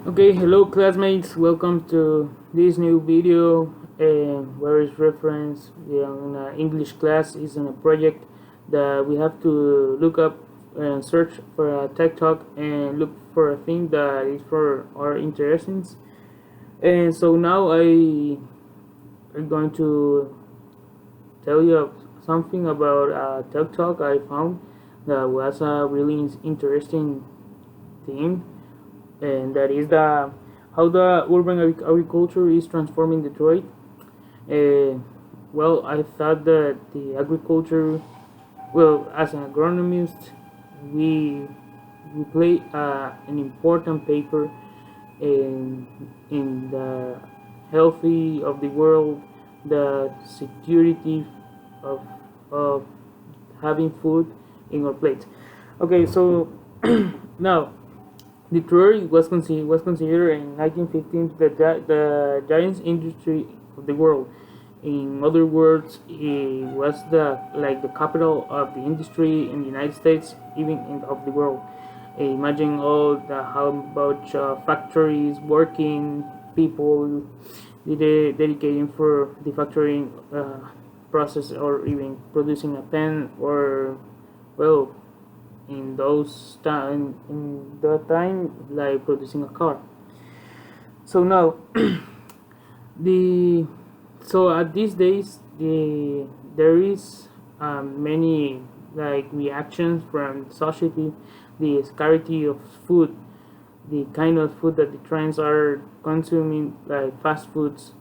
Okay, hello classmates, welcome to this new video where is reference in English class is in a project that we have to look up and search for a tech talk and look for a thing that is for our interests. And so now I am going to tell you something about a tech talk I found that was a really interesting theme, and that is the how the urban agriculture is transforming Detroit. Uh, well, I thought that the agriculture, well, as an agronomist, we we play an important paper in the healthy of the world, the security of of having food in our plate. Okay, so now Detroit was considered in 1915 the giant industry of the world. In other words, it was the capital of the industry in the United States, even of the world. Imagine all the how much factories working people dedicating for the factory process, or even producing a pen, or well, in that time, like producing a car. So now the so at these days there is many like reactions from society, the scarcity of food, the kind of food that the trends are consuming, like fast foods.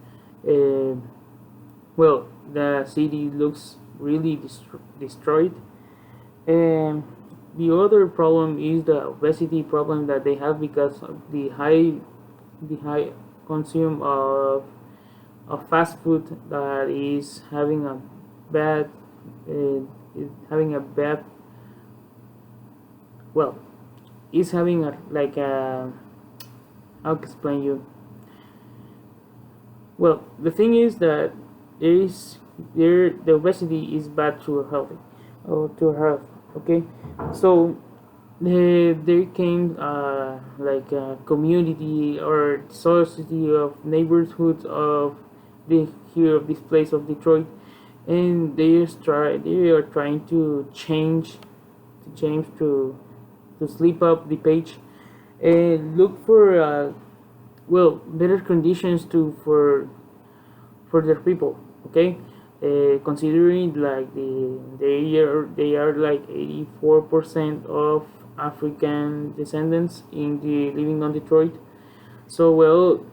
uh, well, the city looks really destroyed. And the other problem is the obesity problem that they have because of the high consume of fast food that is having a bad is having a bad well is having a like a how to explain you. Well, the thing is that there is the obesity is bad to our health, or to our health. Okay, so there came like a community or society of neighborhoods of the here of this place of Detroit, and they are trying to change to sleep up the page and look for well, better conditions to for their people. Okay, considering like they are like 84% of African descendants in the living on Detroit. So well,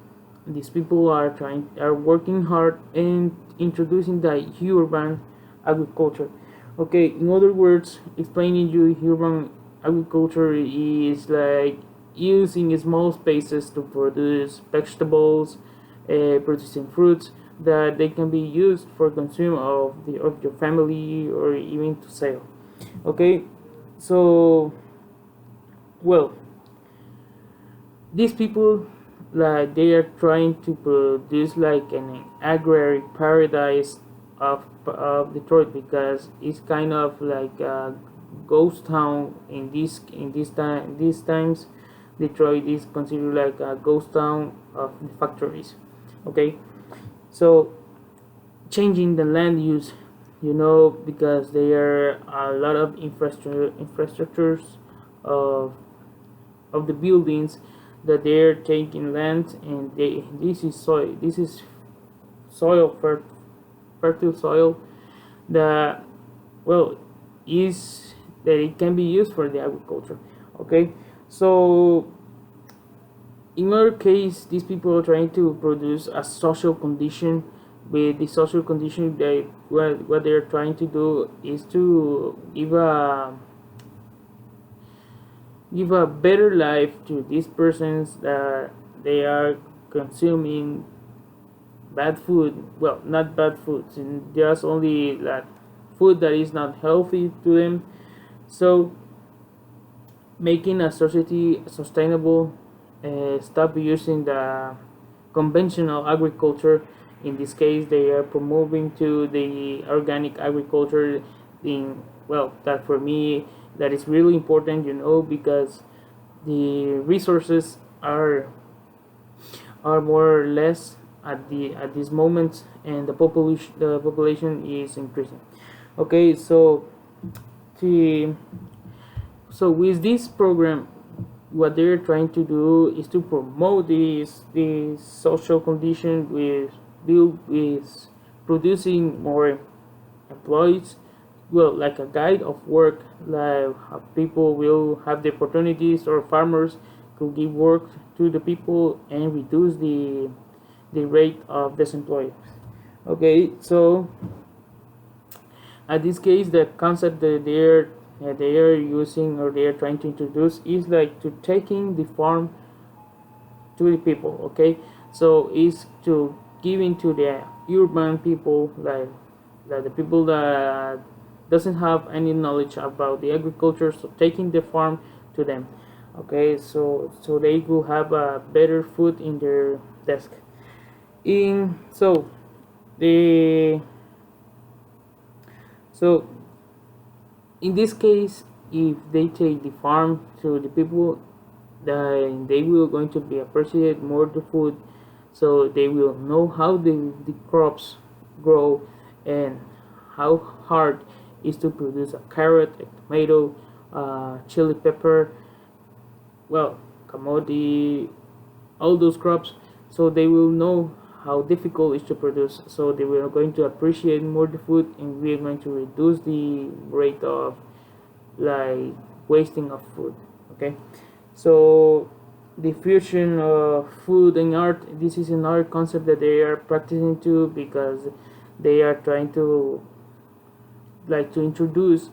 these people are working hard and introducing the urban agriculture. Okay, in other words, explaining you urban agriculture is like using small spaces to produce vegetables, producing fruits that they can be used for consume of your family or even to sell. Okay, so well, these people, like they are trying to produce like an agrary paradise of Detroit, because it's kind of like a ghost town these times. Detroit is considered like a ghost town of the factories. Okay, so changing the land use, because there are a lot of infrastructures of the buildings that they're taking land, and this is soil, fertile soil that, well, is that it can be used for the agriculture. Okay, so in our case, these people are trying to produce a social condition. With the social condition, what they're trying to do is to give a better life to these persons that they are consuming bad food. Well, not bad foods, and just only that food that is not healthy to them. So making a society sustainable, stop using the conventional agriculture. In this case, they are promoting to the organic agriculture. In well, that for me, that is really important, because the resources are are more or less at this moment, and the population is increasing. Okay, the so with this program, what they're trying to do is to promote this social condition with build with producing more employees, well, like a guide of work, like how people will have the opportunities, or farmers could give work to the people and reduce the rate of disemployment. Okay, so at this case, the concept that they are using, or they are trying to introduce, is like to taking the farm to the people. Okay, so is to giving to the urban people, like the people that doesn't have any knowledge about the agriculture, so taking the farm to them. Okay, so they will have a better food in their desk. In so the so in this case, if they take the farm to the people, then they will going to be appreciate more the food, so they will know how the crops grow, and how hard is to produce a carrot, a tomato, chili pepper, well, camote, all those crops. So they will know how difficult it is to produce, so they will going to appreciate more the food, and we are going to reduce the rate of like wasting of food. Okay, so the fusion of food and art, this is another concept that they are practicing too, because they are trying to like to introduce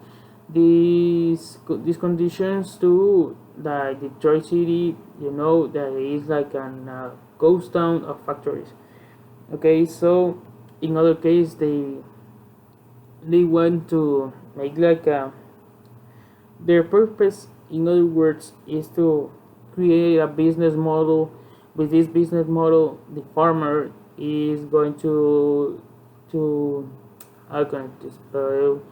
these conditions to the Detroit city. That is like an ghost town of factories. Okay, so in other case, they want to make like their purpose, in other words, is to create a business model. With this business model, the farmer is going to how can I spell?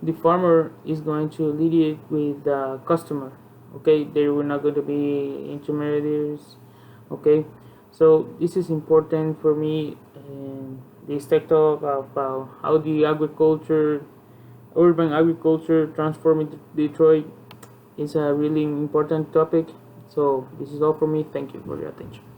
The farmer is going to lead it with the customer. Okay, they were not going to be intermediaries. Okay, so this is important for me, and this tech talk about how the urban agriculture transforming Detroit is a really important topic. So this is all for me. Thank you for your attention.